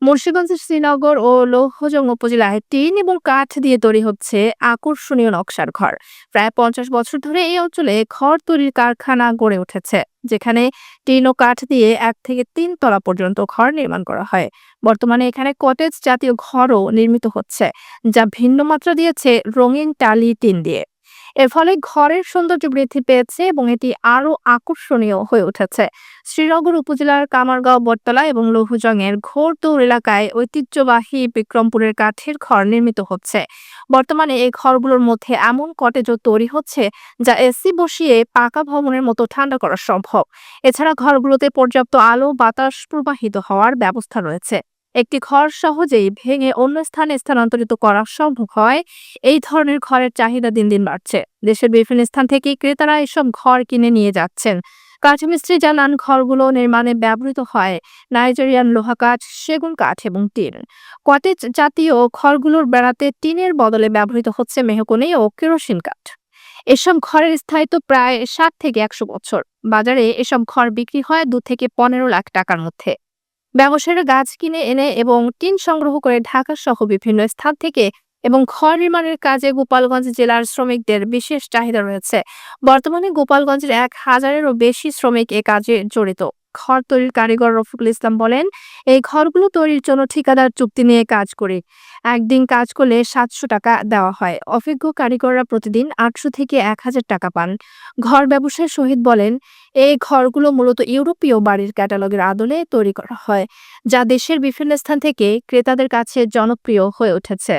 মুন্সিগঞ্জের শ্রীনগর ও লৌহজং উপজেলায় টিন এবং কাঠ দিয়ে তৈরি হচ্ছে আকর্ষণীয় নকশার ঘর। প্রায় 50 বছর ধরে এই অঞ্চলে ঘর তৈরির কারখানা গড়ে উঠেছে, যেখানে টিন ও কাঠ দিয়ে 1 থেকে 3 তলা পর্যন্ত ঘর নির্মাণ করা হয়। বর্তমানে এখানে কটেজ জাতীয় ঘরও নির্মিত হচ্ছে, যা ভিন্ন মাত্রা দিয়েছে রঙিন টালি টিন দিয়ে। এর ফলে ঘরের সৌন্দর্য বৃদ্ধি পেয়েছে এবং এটি আরো আকর্ষণীয় হয়ে উঠেছে। শ্রীনগর উপজেলার কামারগাঁও, বটতলা এবং লৌহজংয়ের ঘোরদৌড় এলাকায় ঐতিহ্যবাহী বিক্রমপুরের কাঠের ঘর নির্মিত হচ্ছে। বর্তমানে এই ঘরগুলোর মধ্যে এমন কটেজও তৈরি হচ্ছে যা এসি বসিয়ে পাকা ভবনের মতো ঠান্ডা করা সম্ভব। এছাড়া ঘরগুলোতে পর্যাপ্ত আলো বাতাস প্রবাহিত হওয়ার ব্যবস্থা রয়েছে। একটি ঘর সহজেই ভেঙে অন্য স্থানে স্থানান্তরিত করা সম্ভব হয়। এই ধরনের ঘরের চাহিদা দিন দিন বাড়ছে। দেশের বিভিন্ন স্থান থেকে ক্রেতারা এসব ঘর কিনে নিয়ে যাচ্ছেন। কাঠমিস্ত্রি জানান, ঘরগুলো নির্মাণে ব্যবহৃত হয় নাইজেরিয়ান লোহা কাঠ, সেগুন কাঠ এবং টিন। কটেজ জাতীয় ঘরগুলোর বেড়াতে টিনের বদলে ব্যবহৃত হচ্ছে মেহগনি ও কেরোসিন কাঠ। এসব ঘরের স্থায়িত্ব প্রায় 60 থেকে 100 বছর। বাজারে এসব ঘর বিক্রি হয় 2 থেকে 15 লাখ টাকার মধ্যে। ব্যবসায়ীরা গাছ কিনে এনে এবং টিন সংগ্রহ করে ঢাকা সহ বিভিন্ন স্থান থেকে এবং ঘর নির্মাণের কাজে গোপালগঞ্জ জেলার শ্রমিকদের বিশেষ চাহিদা রয়েছে। বর্তমানে গোপালগঞ্জের 1000-এরও বেশি শ্রমিক এ কাজে জড়িত। ঘর তৈরির কারিগর রফিকুল ইসলাম বলেন, এই ঘরগুলো তৈরির জন্য ঠিকাদার চুক্তি নিয়ে কাজ করি। একদিন কাজ করলে 700 টাকা দেওয়া হয়। অভিজ্ঞ কারিগররা প্রতিদিন 800 থেকে 1000 টাকা পান। ঘর ব্যবসায়ী শহীদ বলেন, এই ঘরগুলো মূলত ইউরোপীয় বাড়ির ক্যাটালগের আদলে তৈরি করা হয়, যা দেশের বিভিন্ন স্থান থেকে ক্রেতাদের কাছে জনপ্রিয় হয়ে উঠেছে।